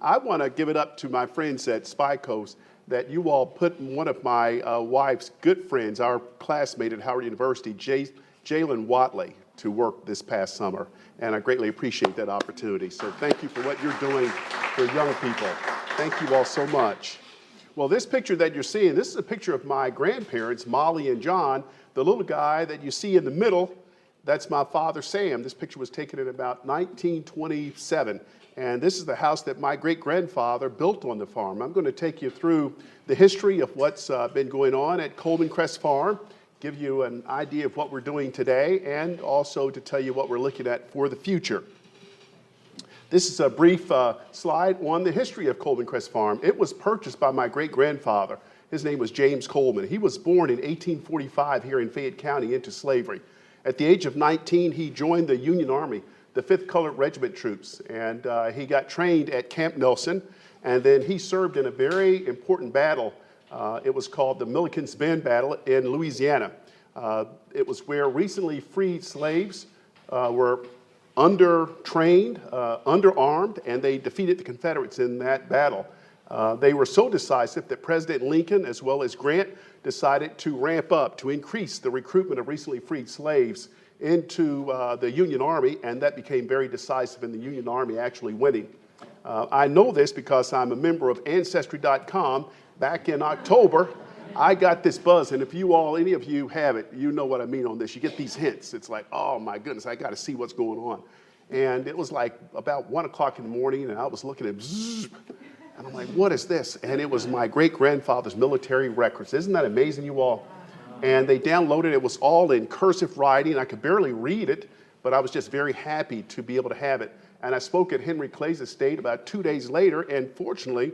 I want to give it up to my friends at Spy Coast that you all put one of my wife's good friends, our classmate at Howard University, Jalen Watley, to work this past summer. And I greatly appreciate that opportunity. So thank you for what you're doing for young people. Thank you all so much. Well, this picture that you're seeing, this is a picture of my grandparents, Molly and John. The little guy that you see in the middle, that's my father, Sam. This picture was taken in about 1927. And this is the house that my great-grandfather built on the farm. I'm going to take you through the history of what's been going on at Coleman Crest Farm, give you an idea of what we're doing today, and also to tell you what we're looking at for the future. This is a brief slide on the history of Coleman Crest Farm. It was purchased by my great-grandfather. His name was James Coleman. He was born in 1845 here in Fayette County into slavery. At the age of 19, he joined the Union Army, the 5th Colored Regiment troops, and he got trained at Camp Nelson, and then he served in a very important battle. It was called the Milliken's Bend Battle in Louisiana. It was where recently freed slaves were under-trained, underarmed, and they defeated the Confederates in that battle. They were so decisive that President Lincoln, as well as Grant, decided to ramp up, to increase the recruitment of recently freed slaves into the Union Army, and that became very decisive in the Union Army actually winning. I know this because I'm a member of Ancestry.com. Back in October, I got this buzz, and if you all, any of you have it, you know what I mean on this. You get these hints. It's like, oh my goodness, I got to see what's going on. And it was like about 1 o'clock in the morning, and I was looking at bzzz, and I'm like, what is this? And it was my great-grandfather's military records. Isn't that amazing, you all? And they downloaded it. It was all in cursive writing. I could barely read it, but I was just very happy to be able to have it. And I spoke at Henry Clay's estate about 2 days later, and fortunately,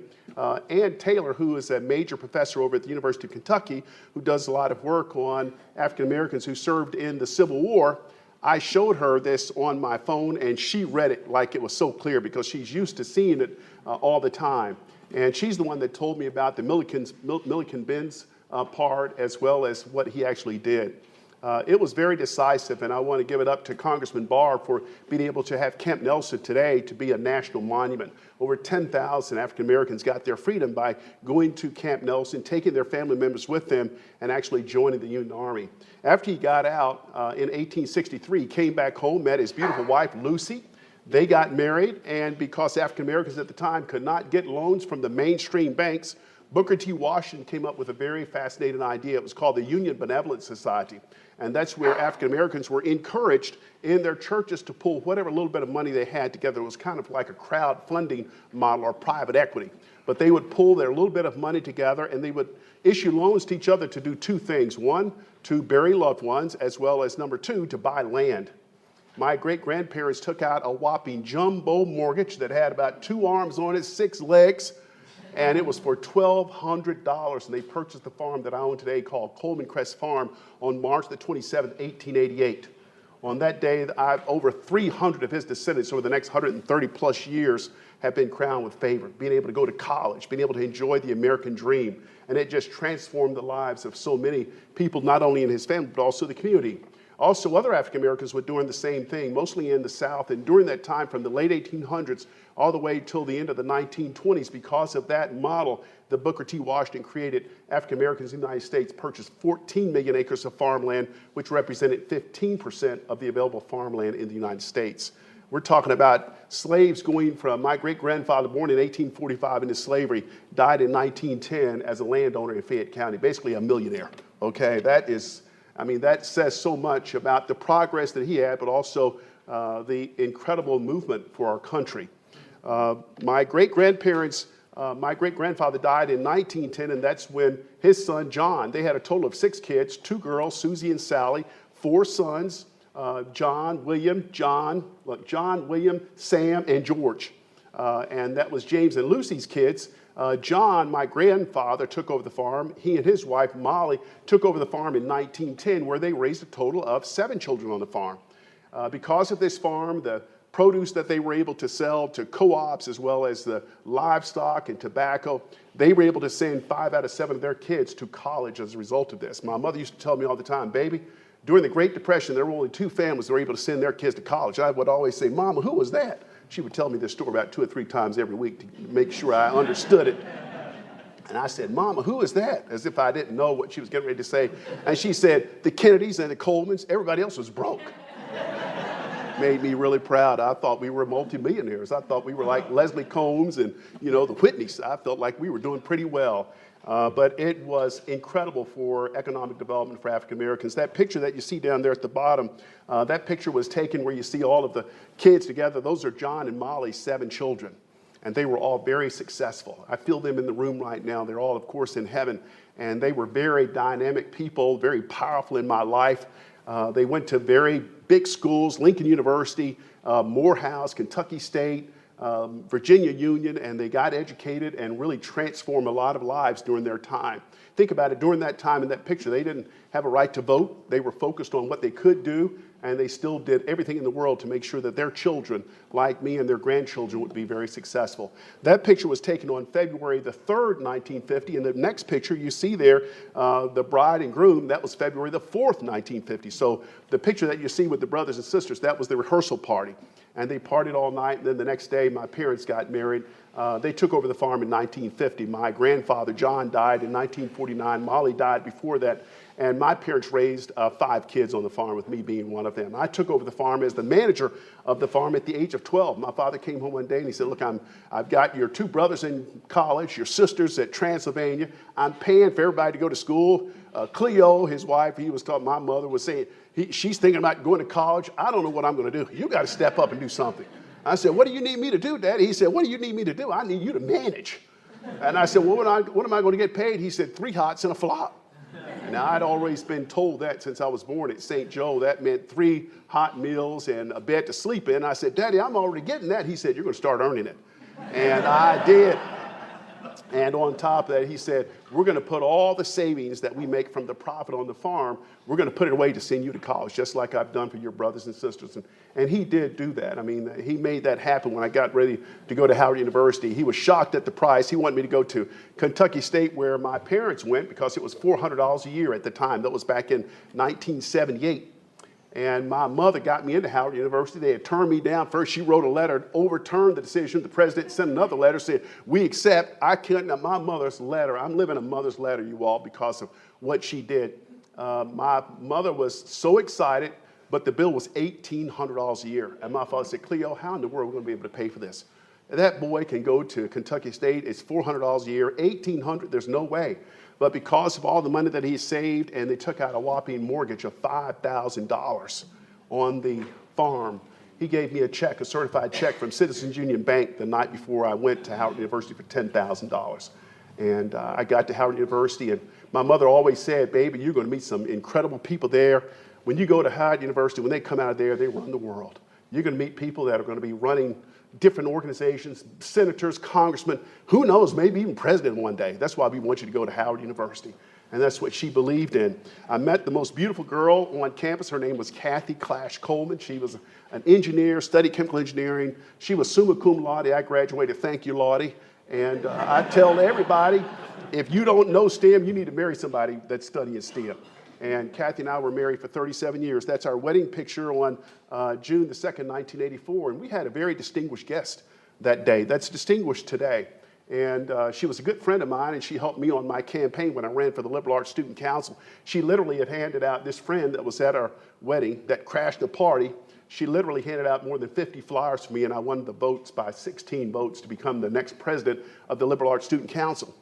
Ann Taylor, who is a major professor over at the University of Kentucky, who does a lot of work on African Americans who served in the Civil War, I showed her this on my phone, and she read it like it was so clear because she's used to seeing it all the time. And she's the one that told me about the Milliken Benz part, as well as what he actually did. It was very decisive, and I want to give it up to Congressman Barr for being able to have Camp Nelson today to be a national monument. Over 10,000 African Americans got their freedom by going to Camp Nelson, taking their family members with them, and actually joining the Union Army. After he got out in 1863, he came back home, met his beautiful wife, Lucy. They got married, and because African Americans at the time could not get loans from the mainstream banks, Booker T. Washington came up with a very fascinating idea. It was called the Union Benevolent Society. And that's where African Americans were encouraged in their churches to pull whatever little bit of money they had together. It was kind of like a crowdfunding model or private equity. But they would pull their little bit of money together, and they would issue loans to each other to do two things. One, to bury loved ones, as well as number two, to buy land. My great-grandparents took out a whopping jumbo mortgage that had about 2 arms on it, 6 legs, and it was for $1,200, and they purchased the farm that I own today called Coleman Crest Farm on March the 27th, 1888. On that day, over 300 of his descendants over the next 130 plus years have been crowned with favor, being able to go to college, being able to enjoy the American dream. And it just transformed the lives of so many people, not only in his family, but also the community. Also, other African Americans were doing the same thing, mostly in the South. And during that time, from the late 1800s all the way till the end of the 1920s, because of that model, the Booker T. Washington created, African Americans in the United States purchased 14 million acres of farmland, which represented 15% of the available farmland in the United States. We're talking about slaves going from my great-grandfather, born in 1845 into slavery, died in 1910 as a landowner in Fayette County, basically a millionaire. Okay, that says so much about the progress that he had, but also the incredible movement for our country. My great-grandfather died in 1910, and that's when his son, John, they had a total of 6 kids, 2 girls, Susie and Sally, 4 sons, John, William, Sam, and George. And that was James and Lucy's kids. John, my grandfather, took over the farm. He and his wife, Molly, took over the farm in 1910, where they raised a total of 7 children on the farm. Because of this farm, the produce that they were able to sell to co-ops, as well as the livestock and tobacco, they were able to send 5 out of 7 of their kids to college as a result of this. My mother used to tell me all the time, baby, during the Great Depression, there were only 2 families that were able to send their kids to college. I would always say, Mama, who was that? she would tell me this story about 2 or 3 times every week to make sure I understood it. And I said, Mama, who is that? As if I didn't know what she was getting ready to say. And she said, the Kennedys and the Colemans, everybody else was broke. Made me really proud. I thought we were multimillionaires. I thought we were like Leslie Combs and, the Whitneys. I felt like we were doing pretty well. But it was incredible for economic development for African Americans. That picture that you see down there at the bottom, that picture was taken where you see all of the kids together. Those are John and Molly's 7 children. And they were all very successful. I feel them in the room right now. They're all, of course, in heaven. And they were very dynamic people, very powerful in my life. They went to very big schools, Lincoln University, Morehouse, Kentucky State, Virginia Union, and they got educated and really transformed a lot of lives during their time. Think about it, during that time in that picture, they didn't have a right to vote. They were focused on what they could do, and they still did everything in the world to make sure that their children, like me and their grandchildren, would be very successful. That picture was taken on February the 3rd, 1950, and the next picture you see there, the bride and groom, that was February the 4th, 1950. So the picture that you see with the brothers and sisters, that was the rehearsal party. And they partied all night, and then the next day my parents got married. They took over the farm in 1950. My grandfather, John, died in 1949. Molly died before that. And my parents raised 5 kids on the farm, with me being one of them. I took over the farm as the manager of the farm at the age of 12. My father came home one day and he said, look, I've got your 2 brothers in college, your sisters at Transylvania. I'm paying for everybody to go to school. Cleo, his wife, he was talking, my mother was saying, she's thinking about going to college. I don't know what I'm going to do. You got to step up and do something. I said, what do you need me to do, Daddy? He said, what do you need me to do? I need you to manage. And I said, well, what am I going to get paid? He said, 3 hots and a flop. Now, I'd always been told that since I was born at St. Joe. That meant 3 hot meals and a bed to sleep in. I said, Daddy, I'm already getting that. He said, you're going to start earning it. And I did. And on top of that, he said, we're going to put all the savings that we make from the profit on the farm, we're going to put it away to send you to college, just like I've done for your brothers and sisters. And he did do that. I mean, he made that happen when I got ready to go to Howard University. He was shocked at the price. He wanted me to go to Kentucky State, where my parents went, because it was $400 a year at the time. That was back in 1978. And my mother got me into Howard University. They had turned me down. First, she wrote a letter, overturned the decision. The president sent another letter, said, we accept. I couldn't. My mother's letter, I'm living a mother's letter, you all, because of what she did. My mother was so excited, but the bill was $1,800 a year. And my father said, Cleo, how in the world are we going to be able to pay for this? That boy can go to Kentucky State. It's $400 a year, $1,800, there's no way. But because of all the money that he saved, and they took out a whopping mortgage of $5,000 on the farm, he gave me a check, a certified check from Citizens Union Bank the night before I went to Howard University for $10,000. And I got to Howard University, and my mother always said, baby, you're going to meet some incredible people there. When you go to Howard University, when they come out of there, they run the world. You're going to meet people that are going to be running different organizations, senators, congressmen, who knows, maybe even president one day. That's why we want you to go to Howard University. And that's what she believed in. I met the most beautiful girl on campus. Her name was Kathy Clash Coleman. She was an engineer, studied chemical engineering. She was summa cum laude. I graduated, thank you, Laude. And I tell everybody, if you don't know STEM, you need to marry somebody that's studying STEM. And Kathy and I were married for 37 years. That's our wedding picture on June the 2nd, 1984. And we had a very distinguished guest that day. That's distinguished today. And she was a good friend of mine, and she helped me on my campaign when I ran for the Liberal Arts Student Council. She literally had handed out, this friend that was at our wedding that crashed the party, she literally handed out more than 50 flyers for me, and I won the votes by 16 votes to become the next president of the Liberal Arts Student Council.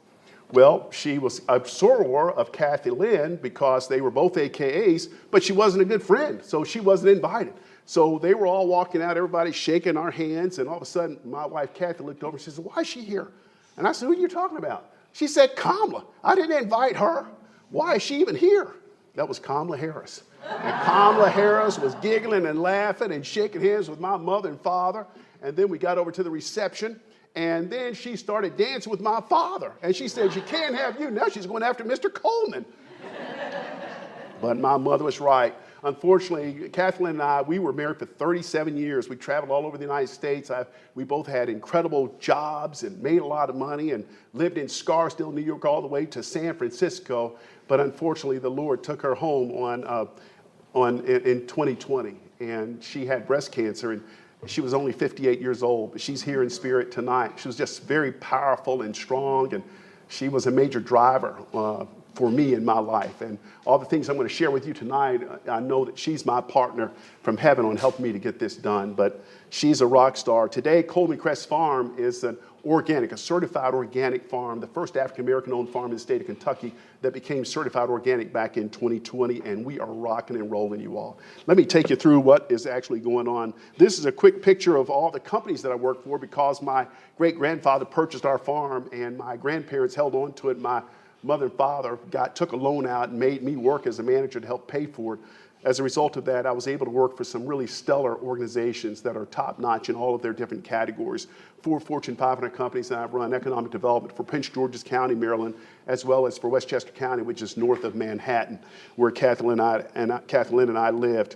Well, she was a soror of Kathy Lynn because they were both AKAs, but she wasn't a good friend, so she wasn't invited. So they were all walking out, everybody shaking our hands, and all of a sudden, my wife Kathy looked over and she said, why is she here? And I said, who are you talking about? She said, Kamala. I didn't invite her. Why is she even here? That was Kamala Harris. And Kamala Harris was giggling and laughing and shaking hands with my mother and father. And then we got over to the reception. And then she started dancing with my father. And she said, she can't have you. Now she's going after Mr. Coleman. But my mother was right. Unfortunately, Kathleen and I, we were married for 37 years. We traveled all over the United States. We both had incredible jobs and made a lot of money and lived in Scarsdale, New York, all the way to San Francisco. But unfortunately, the Lord took her home in 2020. And she had breast cancer. And She was only 58 years old, but she's here in spirit tonight. She was just very powerful and strong, and she was a major driver for me in my life. And all the things I'm going to share with you tonight, I know that she's my partner from heaven on helping me to get this done, but she's a rock star. Today, Coleman Crest Farm is a certified organic farm, the first African-American owned farm in the state of Kentucky that became certified organic back in 2020, and we are rocking and rolling, you all. Let me take you through what is actually going on. This is a quick picture of all the companies that I work for because my great-grandfather purchased our farm and my grandparents held on to it. My mother and father took a loan out and made me work as a manager to help pay for it. As a result of that, I was able to work for some really stellar organizations that are top-notch in all of their different categories. 4 Fortune 500 companies, and I've run economic development for Prince George's County, Maryland, as well as for Westchester County, which is north of Manhattan, where Kathleen and I lived.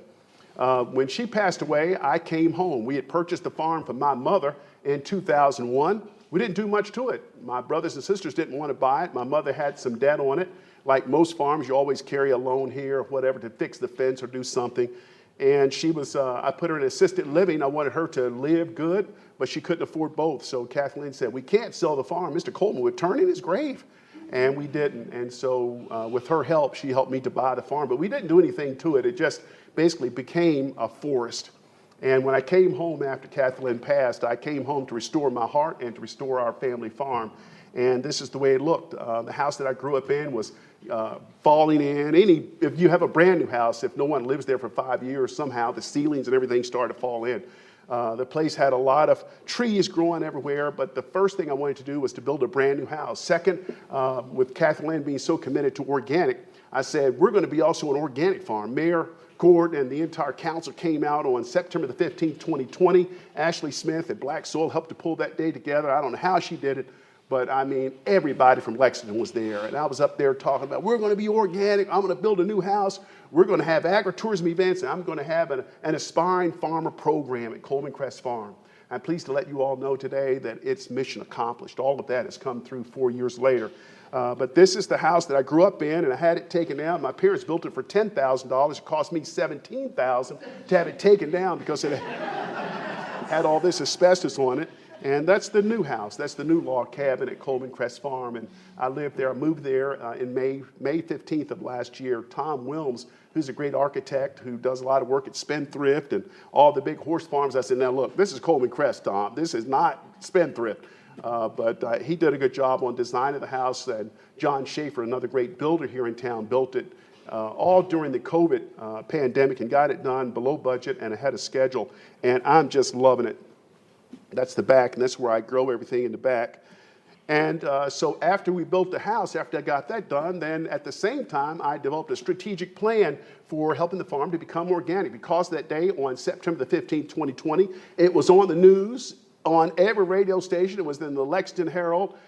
When she passed away, I came home. We had purchased the farm from my mother in 2001. We didn't do much to it. My brothers and sisters didn't want to buy it. My mother had some debt on it. Like most farms, you always carry a loan here or whatever to fix the fence or do something. And she was, I put her in assisted living. I wanted her to live good, but she couldn't afford both. So Kathleen said, we can't sell the farm. Mr. Coleman would turn in his grave. And we didn't. And so with her help, she helped me to buy the farm. But we didn't do anything to it. It just basically became a forest. And when I came home after Kathleen passed, I came home to restore my heart and to restore our family farm. And this is the way it looked. The house that I grew up in was falling in. If you have a brand new house, if no one lives there for 5 years, somehow the ceilings and everything started to fall in. The place had a lot of trees growing everywhere, but the first thing I wanted to do was to build a brand new house. Second, with Kathleen being so committed to organic, I said, we're going to be also an organic farm. Mayor Gord and the entire council came out on September the 15th, 2020. Ashley Smith at Black Soil helped to pull that day together. I don't know how she did it, but I mean, everybody from Lexington was there. And I was up there talking about, we're going to be organic. I'm going to build a new house. We're going to have agritourism events, and I'm going to have an aspiring farmer program at Coleman Crest Farm. I'm pleased to let you all know today that it's mission accomplished. All of that has come through 4 years later. But this is the house that I grew up in, and I had it taken down. My parents built it for $10,000. It cost me $17,000 to have it taken down because it had all this asbestos on it. And that's the new house. That's the new log cabin at Coleman Crest Farm. And I lived there. I moved there in May 15th of last year. Tom Wilms, who's a great architect who does a lot of work at Spendthrift and all the big horse farms. I said, now look, this is Coleman Crest, Tom. This is not Spendthrift. But he did a good job on designing the house. And John Schaefer, another great builder here in town, built it all during the COVID pandemic and got it done below budget and ahead of schedule. And I'm just loving it. That's the back, and that's where I grow everything in the back. And so after we built the house, after I got that done, then at the same time, I developed a strategic plan for helping the farm to become organic. Because that day, on September the 15th, 2020, it was on the news, on every radio station. It was in the Lexington Herald.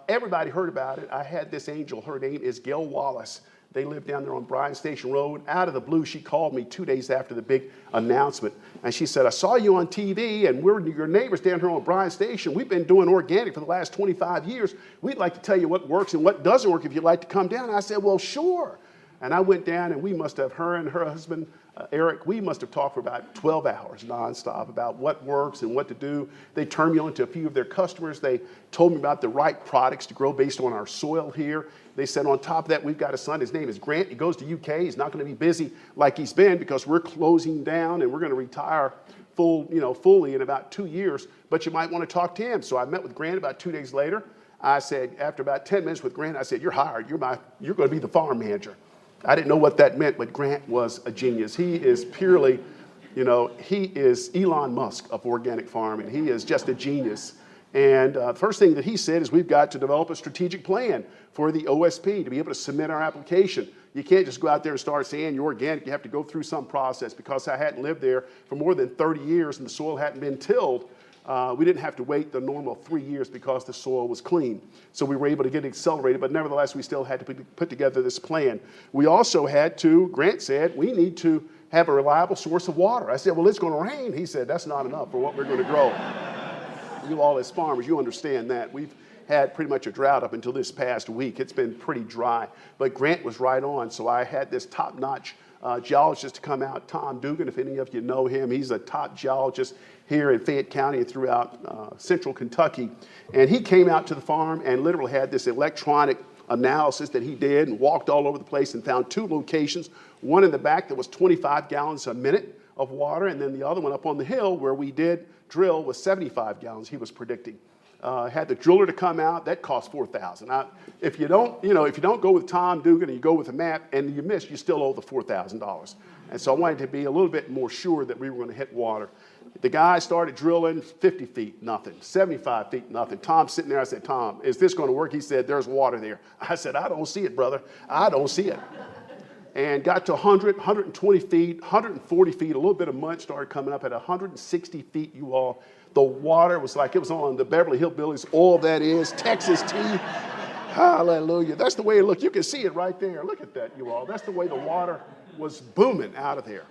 Everybody heard about it. I had this angel. Her name is Gail Wallace. They live down there on Bryan Station Road. Out of the blue, she called me 2 days after the big announcement. And she said, I saw you on TV, and we're your neighbors down here on Bryan Station. We've been doing organic for the last 25 years. We'd like to tell you what works and what doesn't work if you'd like to come down. And I said, well, sure. And I went down, and we must have, her and her husband, Eric, we must have talked for about 12 hours nonstop about what works and what to do. They turned me on to a few of their customers. They told me about the right products to grow based on our soil here. They said on top of that, we've got a son. His name is Grant. He goes to UK. He's not going to be busy like he's been because we're closing down and we're going to retire fully in about 2 years. But you might want to talk to him. So I met with Grant about 2 days later. I said, after about 10 minutes with Grant, I said, you're hired. You're going to be the farm manager. I didn't know what that meant, but Grant was a genius. He is purely, he is Elon Musk of organic farming. He is just a genius. And first thing that he said is we've got to develop a strategic plan for the OSP to be able to submit our application. You can't just go out there and start saying you're organic. You have to go through some process. Because I hadn't lived there for more than 30 years and the soil hadn't been tilled, we didn't have to wait the normal 3 years because the soil was clean. So we were able to get accelerated, but nevertheless, we still had to put together this plan. We also had to, Grant said, we need to have a reliable source of water. I said, well, it's going to rain. He said, that's not enough for what we're going to grow. You all as farmers, you understand that. We've had pretty much a drought up until this past week. It's been pretty dry, but Grant was right on. So I had this top-notch geologist to come out, Tom Dugan, if any of you know him. He's a top geologist here in Fayette County and throughout central Kentucky. And he came out to the farm and literally had this electronic analysis that he did and walked all over the place and found 2 locations, one in the back that was 25 gallons a minute of water, and then the other one up on the hill where we did drill was 75 gallons, he was predicting. Had the driller to come out, that cost $4,000. If you don't go with Tom Dugan and you go with a map and you miss, you still owe the $4,000. And so I wanted to be a little bit more sure that we were going to hit water. The guy started drilling 50 feet, nothing. 75 feet, nothing. Tom's sitting there. I said, Tom, is this going to work? He said, there's water there. I said, I don't see it, brother. I don't see it. And got to 100, 120 feet, 140 feet, a little bit of mud started coming up at 160 feet, you all. The water was like it was on the Beverly Hillbillies, all that is, Texas tea. Hallelujah. That's the way it looked. You can see it right there. Look at that, you all. That's the way the water was booming out of there.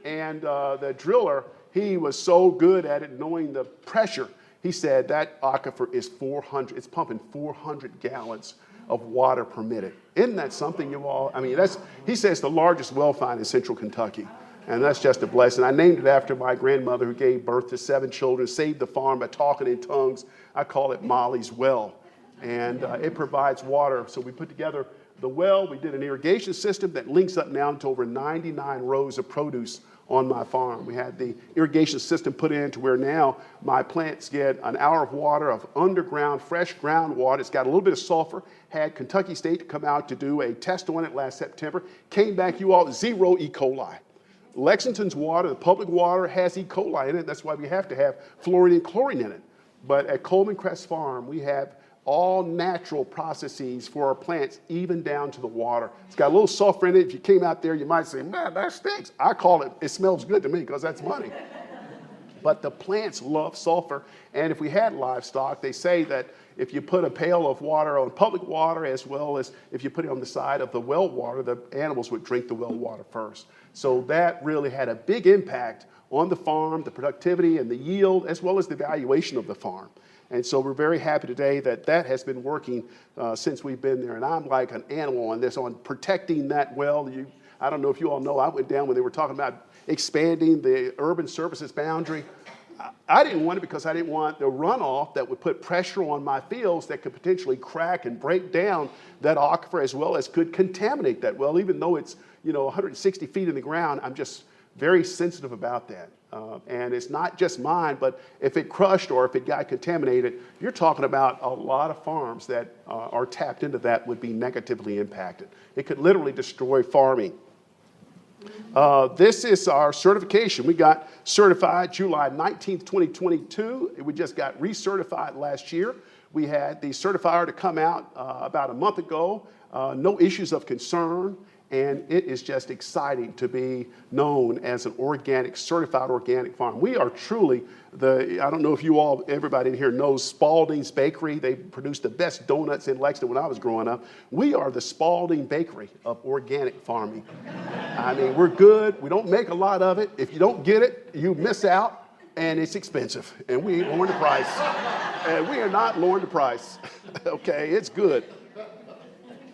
And the driller, he was so good at it, knowing the pressure. He said that aquifer is 400, it's pumping 400 gallons of water per minute. Isn't that something, you all? I mean, he says the largest well find in central Kentucky. And that's just a blessing. I named it after my grandmother who gave birth to 7 children, saved the farm by talking in tongues. I call it Molly's Well. And it provides water. So we put together the well. We did an irrigation system that links up now to over 99 rows of produce on my farm. We had the irrigation system put in to where now my plants get an hour of water of underground, fresh groundwater. It's got a little bit of sulfur. Had Kentucky State to come out to do a test on it last September. Came back, you all, 0 E. coli. Lexington's water, the public water, has E. coli in it. That's why we have to have fluorine and chlorine in it. But at Coleman Crest Farm, we have all natural processes for our plants, even down to the water. It's got a little sulfur in it. If you came out there, you might say, man, that stinks. I call it, it smells good to me because that's money. But the plants love sulfur. And if we had livestock, they say that if you put a pail of water on public water, as well as if you put it on the side of the well water, the animals would drink the well water first. So that really had a big impact on the farm, the productivity and the yield, as well as the valuation of the farm. And so we're very happy today that that has been working since we've been there. And I'm like an animal on this, on protecting that well. I don't know if you all know, I went down when they were talking about expanding the urban services boundary. I didn't want it because I didn't want the runoff that would put pressure on my fields that could potentially crack and break down that aquifer, as well as could contaminate that well. Even though it's 160 feet in the ground, I'm just very sensitive about that. And it's not just mine, but if it crushed or if it got contaminated, you're talking about a lot of farms that are tapped into that would be negatively impacted. It could literally destroy farming. This is our certification. We got certified July 19th, 2022. We just got recertified last year. We had the certifier to come out about a month ago. No issues of concern. And it is just exciting to be known as an organic, certified organic farm. We are truly I don't know if you all, everybody in here knows Spalding's Bakery. They produce the best donuts in Lexington when I was growing up. We are the Spalding Bakery of organic farming. I mean, we're good. We don't make a lot of it. If you don't get it, you miss out, and it's expensive. And we ain't lowering the price. And we are not lowering the price. Okay, it's good.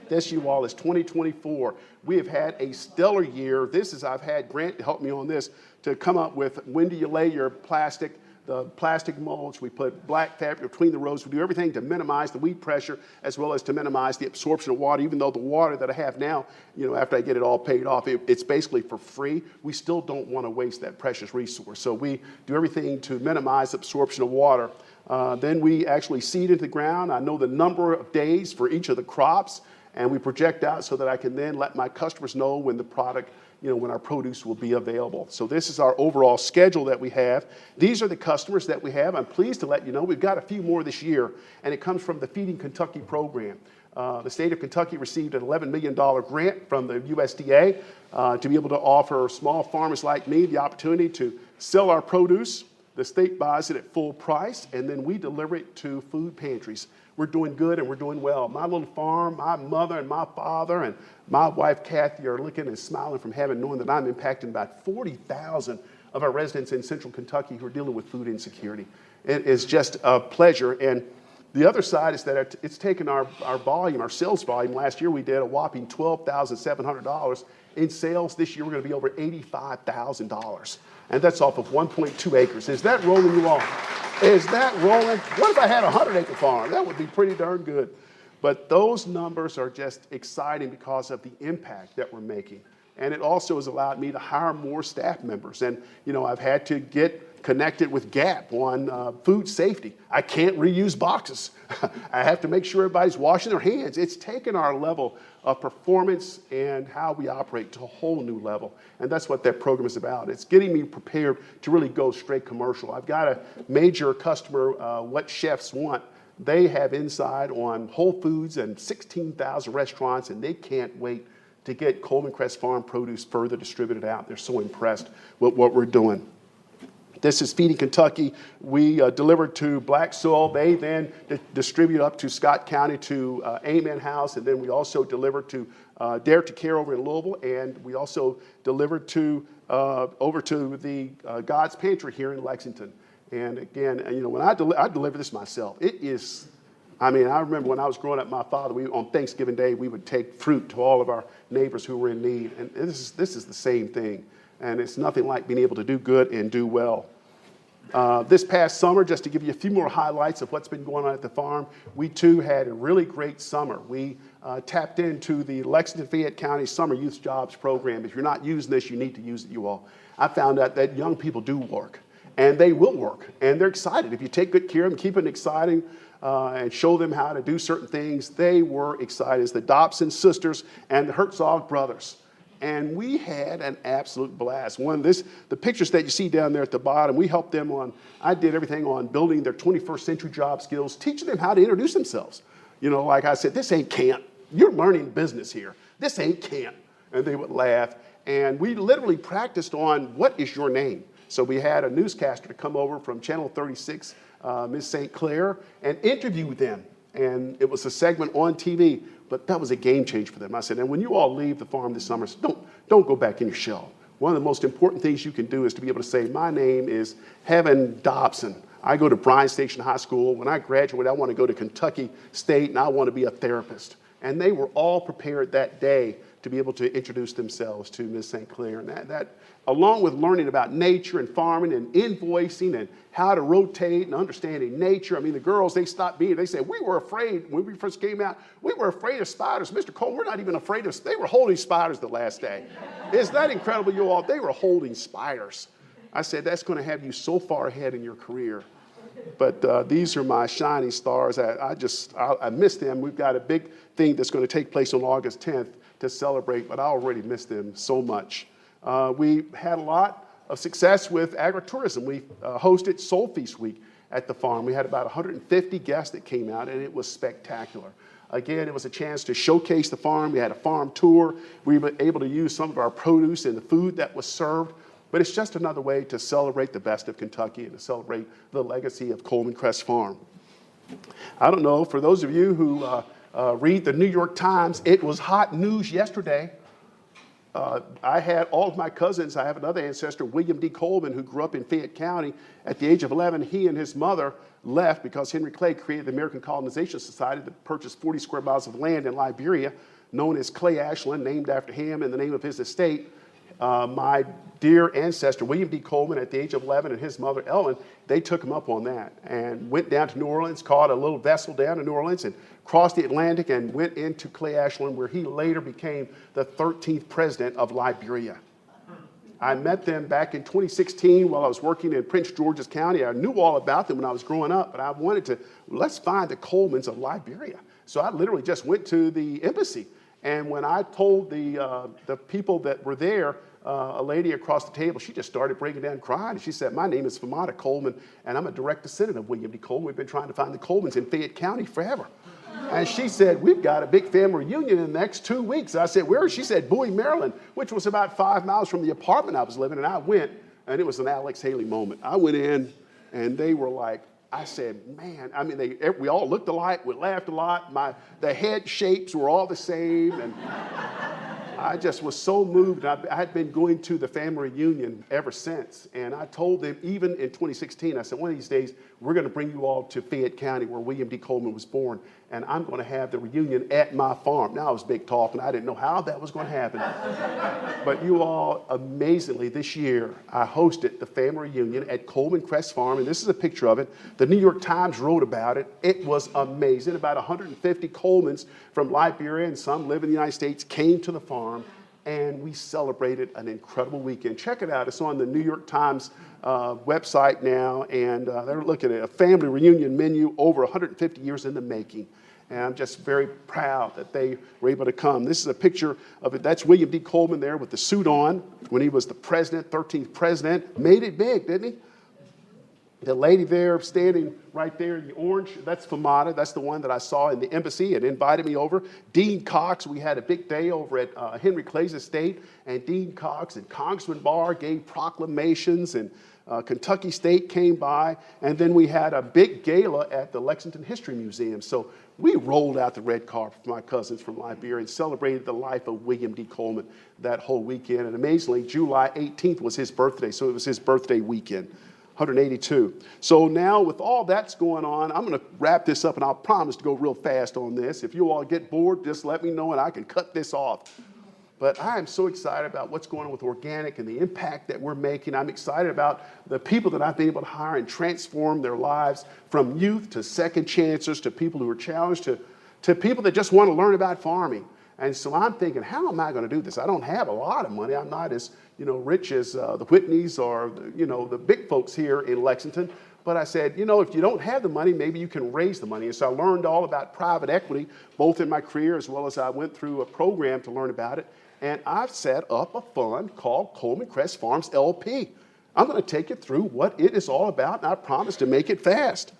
This, you all, is 2024. We have had a stellar year. I've had Grant help me on this to come up with when do you lay your plastic, the plastic mulch. We put black fabric between the rows. We do everything to minimize the weed pressure as well as to minimize the absorption of water. Even though the water that I have now, after I get it all paid off, it's basically for free. We still don't want to waste that precious resource. So we do everything to minimize absorption of water. Then we actually seed into the ground. I know the number of days for each of the crops. And we project out so that I can then let my customers know when the product, when our produce will be available. So this is our overall schedule that we have. These are the customers that we have. I'm pleased to let you know we've got a few more this year, and it comes from the Feeding Kentucky program. The state of Kentucky received an $11 million grant from the USDA to be able to offer small farmers like me the opportunity to sell our produce. The state buys it at full price, and then we deliver it to food pantries. We're doing good and we're doing well. My little farm, my mother and my father and my wife, Kathy, are looking and smiling from heaven, knowing that I'm impacting about 40,000 of our residents in central Kentucky who are dealing with food insecurity. It is just a pleasure. And the other side is that it's taken our volume, our sales volume. Last year we did a whopping $12,700. in sales this year, we're going to be over $85,000. And that's off of 1.2 acres. Is that rolling, you all? Is that rolling? What if I had a 100-acre farm? That would be pretty darn good. But those numbers are just exciting because of the impact that we're making. And it also has allowed me to hire more staff members. And, I've had to get connected with GAP on food safety. I can't reuse boxes. I have to make sure everybody's washing their hands. It's taken our level of performance and how we operate to a whole new level. And that's what that program is about. It's getting me prepared to really go straight commercial. I've got a major customer, what chefs want. They have inside on Whole Foods and 16,000 restaurants, and they can't wait to get Coleman Crest Farm produce further distributed out. They're so impressed with what we're doing. This is Feeding Kentucky. We deliver to Black Soil. They then distribute up to Scott County to Amen House, and then we also deliver to Dare to Care over in Louisville, and we also deliver to over to the God's Pantry here in Lexington. And again, when I deliver this myself, it is. I remember when I was growing up, my father, on Thanksgiving Day, we would take fruit to all of our neighbors who were in need. And this is the same thing. And it's nothing like being able to do good and do well. This past summer, just to give you a few more highlights of what's been going on at the farm, we too had a really great summer. We tapped into the Lexington-Fayette County Summer Youth Jobs Program. If you're not using this, you need to use it, you all. I found out that young people do work, and they will work, and they're excited. If you take good care of them, keep it exciting, and show them how to do certain things, they were excited. It's the Dobson sisters and the Herzog brothers. And we had an absolute blast. The pictures that you see down there at the bottom, we helped them I did everything on building their 21st century job skills, teaching them how to introduce themselves. Like I said, this ain't camp. You're learning business here. This ain't camp. And they would laugh. And we literally practiced on what is your name. So we had a newscaster to come over from Channel 36, Ms. St. Clair, and interview them. And it was a segment on TV, but that was a game changer for them. I said, and when you all leave the farm this summer, don't go back in your shell. One of the most important things you can do is to be able to say, my name is Heaven Dobson. I go to Bryan Station High School. When I graduate, I want to go to Kentucky State, and I want to be a therapist. And they were all prepared that day to be able to introduce themselves to Ms. St. Clair. And that, along with learning about nature and farming and invoicing and how to rotate and understanding nature. The girls, they said, we were afraid when we first came out, we were afraid of spiders. Mr. Cole, we're not even afraid of, they were holding spiders the last day. Isn't that incredible, you all? They were holding spiders. I said, that's going to have you so far ahead in your career. But these are my shining stars. I miss them. We've got a big thing that's going to take place on August 10th to celebrate, but I already miss them so much. We had a lot of success with agritourism. We hosted Soul Feast Week at the farm. We had about 150 guests that came out, and it was spectacular. Again, it was a chance to showcase the farm. We had a farm tour. We were able to use some of our produce and the food that was served. But it's just another way to celebrate the best of Kentucky and to celebrate the legacy of Coleman Crest Farm. I don't know, for those of you who read the New York Times, it was hot news yesterday. I had all of my cousins. I have another ancestor, William D. Coleman, who grew up in Fayette County. At the age of 11, he and his mother left because Henry Clay created the American Colonization Society that purchased 40 square miles of land in Liberia, known as Clay Ashland, named after him in the name of his estate. My dear ancestor, William D. Coleman, at the age of 11, and his mother, Ellen, they took him up on that and went down to New Orleans, caught a little vessel down in New Orleans, and crossed the Atlantic and went into Clay Ashland, where he later became the 13th president of Liberia. I met them back in 2016 while I was working in Prince George's County. I knew all about them when I was growing up, but I wanted let's find the Colemans of Liberia. So I literally just went to the embassy. And when I told the people that were there, a lady across the table, she just started breaking down crying. And she said, my name is Famata Coleman, and I'm a direct descendant of William D. Coleman. We've been trying to find the Colemans in Fayette County forever. And she said, we've got a big family reunion in the next 2 weeks. I said, where? She said, Bowie, Maryland, which was about 5 miles from the apartment I was living in. And I went, and it was an Alex Haley moment. I went in, and they were like, I said, man, we all looked alike, we laughed a lot. The head shapes were all the same, and I just was so moved. I had been going to the family reunion ever since, and I told them, even in 2016, I said, one of these days, we're going to bring you all to Fayette County, where William D. Coleman was born. and I'm going to have the reunion at my farm. Now, I was big talk, and I didn't know how that was going to happen. But you all, amazingly, this year, I hosted the family reunion at Coleman Crest Farm, and this is a picture of it. The New York Times wrote about it. It was amazing. About 150 Colemans from Liberia and some live in the United States came to the farm, and we celebrated an incredible weekend. Check it out. It's on the New York Times website now, and they're looking at a family reunion menu over 150 years in the making. And I'm just very proud that they were able to come. This is a picture of it. That's William D. Coleman there with the suit on when he was the president, 13th president. Made it big, didn't he? The lady there standing right there in the orange, that's Famata. That's the one that I saw in the embassy. It invited me over. Dean Cox, we had a big day over at Henry Clay's estate, and Dean Cox and Congressman Barr gave proclamations, and Kentucky State came by, and then we had a big gala at the Lexington History Museum. So we rolled out the red carpet for my cousins from Liberia and celebrated the life of William D. Coleman that whole weekend. And amazingly, July 18th was his birthday, so it was his birthday weekend. 182. So now with all that's going on, I'm going to wrap this up, and I'll promise to go real fast on this. If you all get bored, just let me know and I can cut this off. But I am so excited about what's going on with organic and the impact that we're making. I'm excited about the people that I've been able to hire and transform their lives, from youth to second chancers to people who are challenged to people that just want to learn about farming. And so I'm thinking, how am I going to do this? I don't have a lot of money. I'm not as rich as the Whitneys or the big folks here in Lexington. But I said, if you don't have the money, maybe you can raise the money. And so I learned all about private equity, both in my career as well as I went through a program to learn about it. And I've set up a fund called Coleman Crest Farms LP. I'm going to take you through what it is all about, and I promise to make it fast.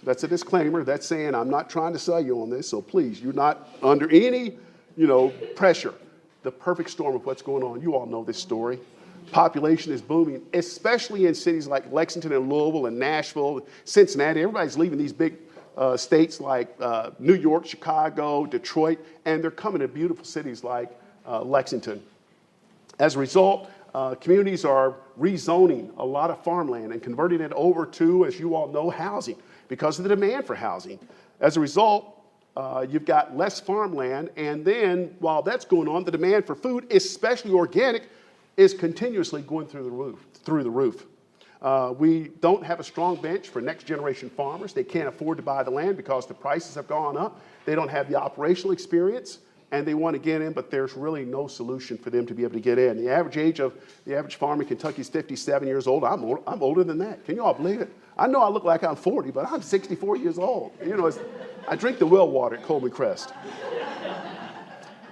That's a disclaimer. That's saying I'm not trying to sell you on this, so please, you're not under any pressure. The perfect storm of what's going on. You all know this story. Population is booming, especially in cities like Lexington and Louisville and Nashville, Cincinnati. Everybody's leaving these big states like New York, Chicago, Detroit, and they're coming to beautiful cities like Lexington. As a result, communities are rezoning a lot of farmland and converting it over to, as you all know, housing because of the demand for housing. As a result, you've got less farmland, and then while that's going on, the demand for food, especially organic, is continuously going through the roof. We don't have a strong bench for next generation farmers. They can't afford to buy the land because the prices have gone up. They don't have the operational experience, and they want to get in, but there's really no solution for them to be able to get in. The average age of the average farmer in Kentucky is 57 years old. I'm older than that. Can you all believe it? I know I look like I'm 40, but I'm 64 years old. I drink the well water at Coleman Crest.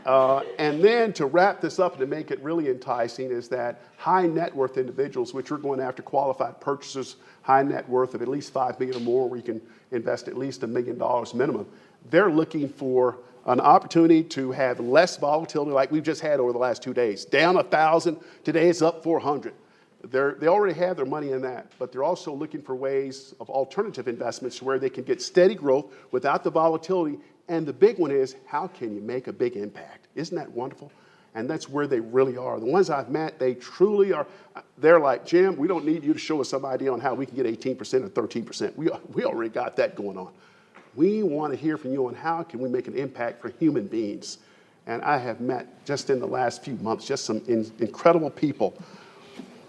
And then to wrap this up and to make it really enticing is that high net worth individuals, which are going after qualified purchasers, high net worth of at least $5 million or more, where you can invest at least $1 million minimum, they're looking for an opportunity to have less volatility like we've just had over the last 2 days. Down 1,000, today it's up 400. They already have their money in that, but they're also looking for ways of alternative investments where they can get steady growth without the volatility. And the big one is, how can you make a big impact? Isn't that wonderful? And that's where they really are. The ones I've met, they truly are. They're like, Jim, we don't need you to show us some idea on how we can get 18% or 13%. We already got that going on. We want to hear from you on how can we make an impact for human beings. And I have met, just in the last few months, just some incredible people.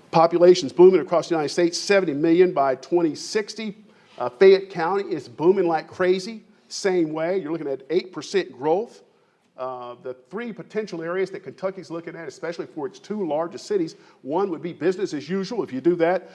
Population's booming across the United States, 70 million by 2060. Fayette County is booming like crazy. Same way, you're looking at 8% growth. The three potential areas that Kentucky's looking at, especially for its two largest cities, one would be business as usual. If you do that,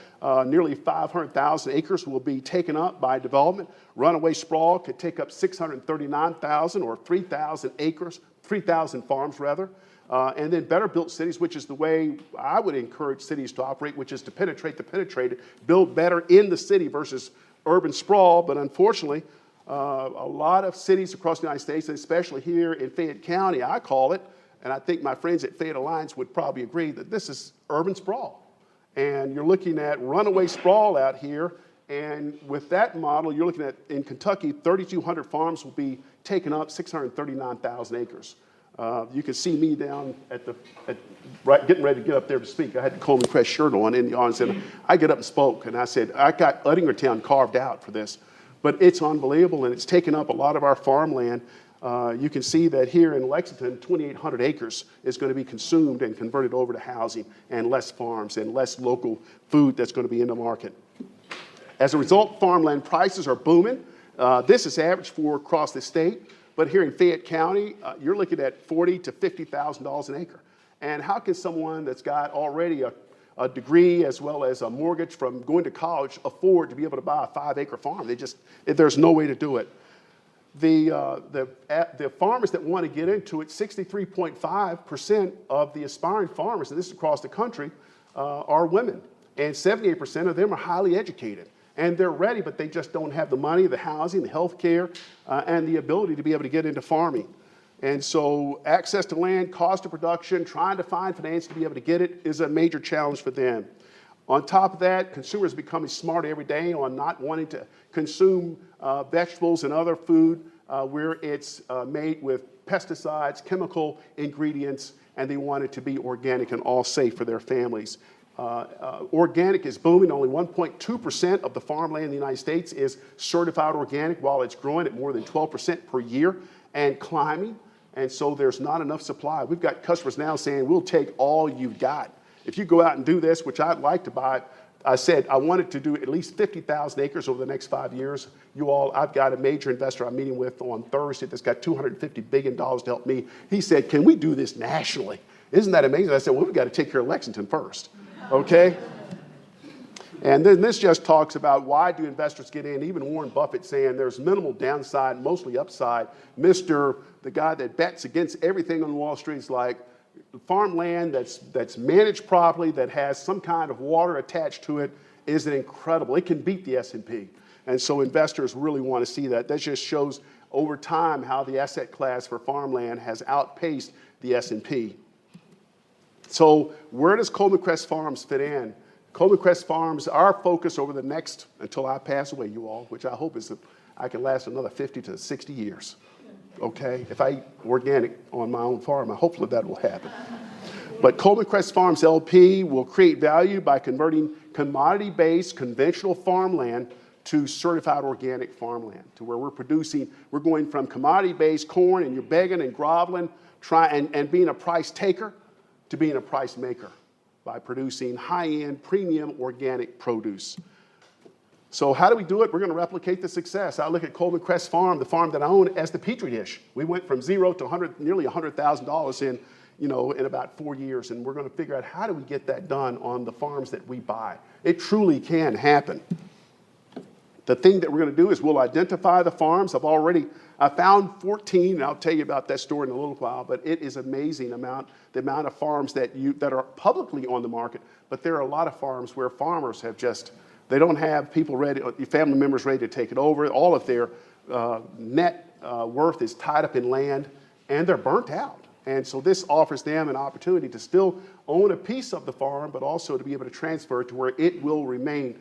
nearly 500,000 acres will be taken up by development. Runaway sprawl could take up 639,000 or 3,000 acres, 3,000 farms rather. And then better built cities, which is the way I would encourage cities to operate, which is to penetrate the penetrated, build better in the city versus urban sprawl. But unfortunately, a lot of cities across the United States, and especially here in Fayette County, I call it, and I think my friends at Fayette Alliance would probably agree, that this is urban sprawl. And you're looking at runaway sprawl out here, and with that model, you're looking at, in Kentucky, 3,200 farms will be taken up, 639,000 acres. You can see me down getting ready to get up there to speak. I had the Coleman Crest shirt on in the audience, and I get up and spoke, and I said, I got Uttingertown carved out for this. But it's unbelievable, and it's taken up a lot of our farmland. You can see that here in Lexington, 2,800 acres is going to be consumed and converted over to housing, and less farms and less local food that's going to be in the market. As a result, farmland prices are booming. This is average for across the state, but here in Fayette County, you're looking at $40,000 to $50,000 an acre. And how can someone that's got already a degree as well as a mortgage from going to college afford to be able to buy a 5-acre farm? There's no way to do it. The farmers that want to get into it, 63.5% of the aspiring farmers, and this is across the country, are women. And 78% of them are highly educated. And they're ready, but they just don't have the money, the housing, the health care, and the ability to be able to get into farming. And so access to land, cost of production, trying to find finance to be able to get it is a major challenge for them. On top of that, consumers are becoming smarter every day on not wanting to consume vegetables and other food where it's made with pesticides, chemical ingredients, and they want it to be organic and all safe for their families. Organic is booming. Only 1.2% of the farmland in the United States is certified organic, while it's growing at more than 12% per year and climbing. And so there's not enough supply. We've got customers now saying, we'll take all you've got. If you go out and do this, which I'd like to buy, I said I wanted to do at least 50,000 acres over the next 5 years. I've got a major investor I'm meeting with on Thursday that's got $250 billion to help me. He said, can we do this nationally? Isn't that amazing? I said, well, we've got to take care of Lexington first, okay? And then this just talks about why do investors get in. Even Warren Buffett saying there's minimal downside, mostly upside. The guy that bets against everything on Wall Street is like, farmland that's managed properly, that has some kind of water attached to it, is incredible. It can beat the S&P. And so investors really want to see that. That just shows over time how the asset class for farmland has outpaced the S&P. So where does Coleman Crest Farms fit in? Coleman Crest Farms, our focus over the next, until I pass away, you all, which I hope is that I can last another 50 to 60 years. Okay, if I eat organic on my own farm, hopefully that will happen. But Coleman Crest Farms LP will create value by converting commodity-based conventional farmland to certified organic farmland, to where we're going from commodity-based corn and you're begging and groveling, and being a price taker to being a price maker by producing high-end premium organic produce. So how do we do it? We're going to replicate the success. I look at Coleman Crest Farm, the farm that I own, as the Petri dish. We went from zero to nearly $100,000 in about 4 years, and we're going to figure out how do we get that done on the farms that we buy. It truly can happen. The thing that we're going to do is we'll identify the farms. I found 14, and I'll tell you about that story in a little while, but it is amazing the amount of farms that are publicly on the market, but there are a lot of farms where farmers have they don't have people ready, family members ready to take it over. All of their net worth is tied up in land, and they're burnt out. And so this offers them an opportunity to still own a piece of the farm, but also to be able to transfer it to where it will remain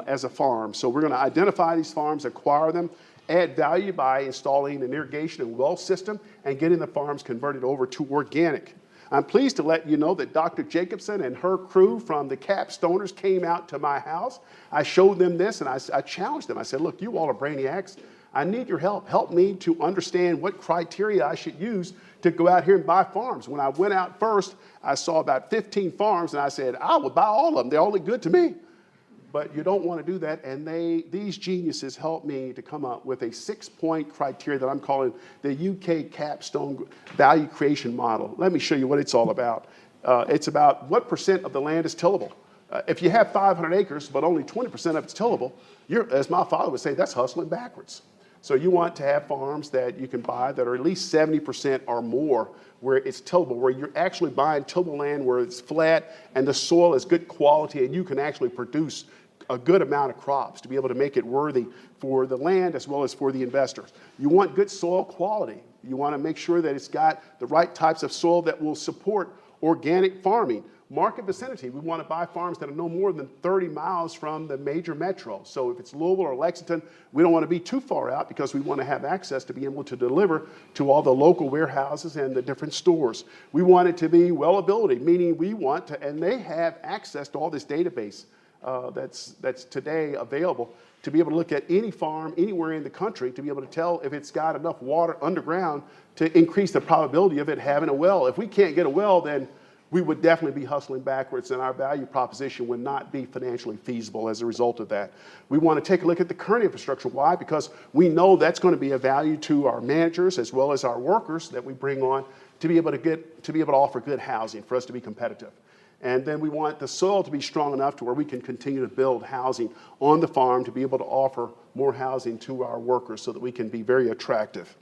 as a farm. So we're going to identify these farms, acquire them, add value by installing an irrigation and well system, and getting the farms converted over to organic. I'm pleased to let you know that Dr. Jacobson and her crew from the Capstoners came out to my house. I showed them this, and I challenged them. I said, look, you all are brainiacs. I need your help. Help me to understand what criteria I should use to go out here and buy farms. When I went out first, I saw about 15 farms, and I said, I would buy all of them. They're only good to me. But you don't want to do that, and these geniuses helped me to come up with a 6-point criteria that I'm calling the UK Capstone Value Creation Model. Let me show you what it's all about. It's about what percent of the land is tillable. If you have 500 acres, but only 20% of it's tillable, as my father would say, that's hustling backwards. So you want to have farms that you can buy that are at least 70% or more where it's tillable, where you're actually buying tillable land where it's flat and the soil is good quality and you can actually produce a good amount of crops to be able to make it worthy for the land as well as for the investors. You want good soil quality. You want to make sure that it's got the right types of soil that will support organic farming. Market vicinity, we want to buy farms that are no more than 30 miles from the major metro. So if it's Louisville or Lexington, we don't want to be too far out because we want to have access to be able to deliver to all the local warehouses and the different stores. We want it to be well-ability, meaning we want to, and they have access to all this database. that's today available to be able to look at any farm anywhere in the country to be able to tell if it's got enough water underground to increase the probability of it having a well. If we can't get a well, then we would definitely be hustling backwards, and our value proposition would not be financially feasible as a result of that. We want to take a look at the current infrastructure. Why? Because we know that's going to be a value to our managers as well as our workers that we bring on to be able to offer good housing for us to be competitive. And then we want the soil to be strong enough to where we can continue to build housing on the farm to be able to offer more housing to our workers so that we can be very attractive.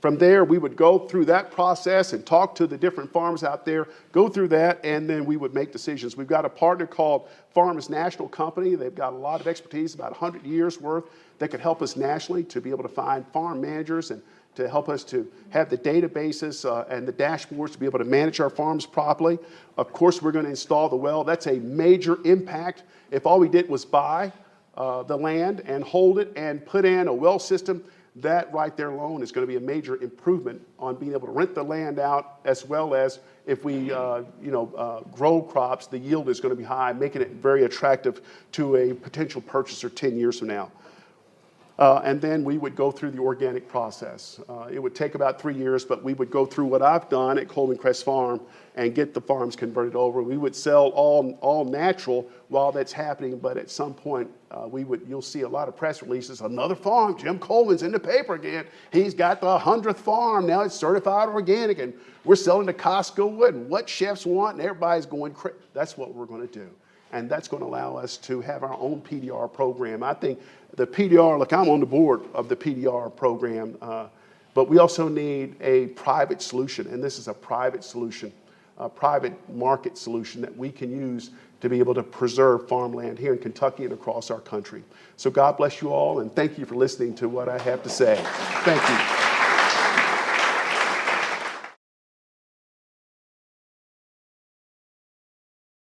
From there, we would go through that process and talk to the different farms out there, go through that, and then we would make decisions. We've got a partner called Farmers National Company. They've got a lot of expertise, about 100 years worth, that could help us nationally to be able to find farm managers and to help us to have the databases and the dashboards to be able to manage our farms properly. Of course, we're going to install the well. That's a major impact. If all we did was buy the land and hold it and put in a well system, that right there alone is going to be a major improvement on being able to rent the land out, as well as if we grow crops, the yield is going to be high, making it very attractive to a potential purchaser 10 years from now. And then we would go through the organic process. It would take about 3 years, but we would go through what I've done at Coleman Crest Farm and get the farms converted over. We would sell all natural while that's happening, but at some point you'll see a lot of press releases. Another farm, Jim Coleman's in the paper again. He's got the 100th farm. Now it's certified organic, and we're selling to Costco and what chefs want, and everybody's going crazy. That's what we're going to do. And that's going to allow us to have our own PDR program. I think the PDR, look, I'm on the board of the PDR program, but we also need a private solution, and this is a private solution, a private market solution that we can use to be able to preserve farmland here in Kentucky and across our country. So God bless you all, and thank you for listening to what I have to say. Thank you.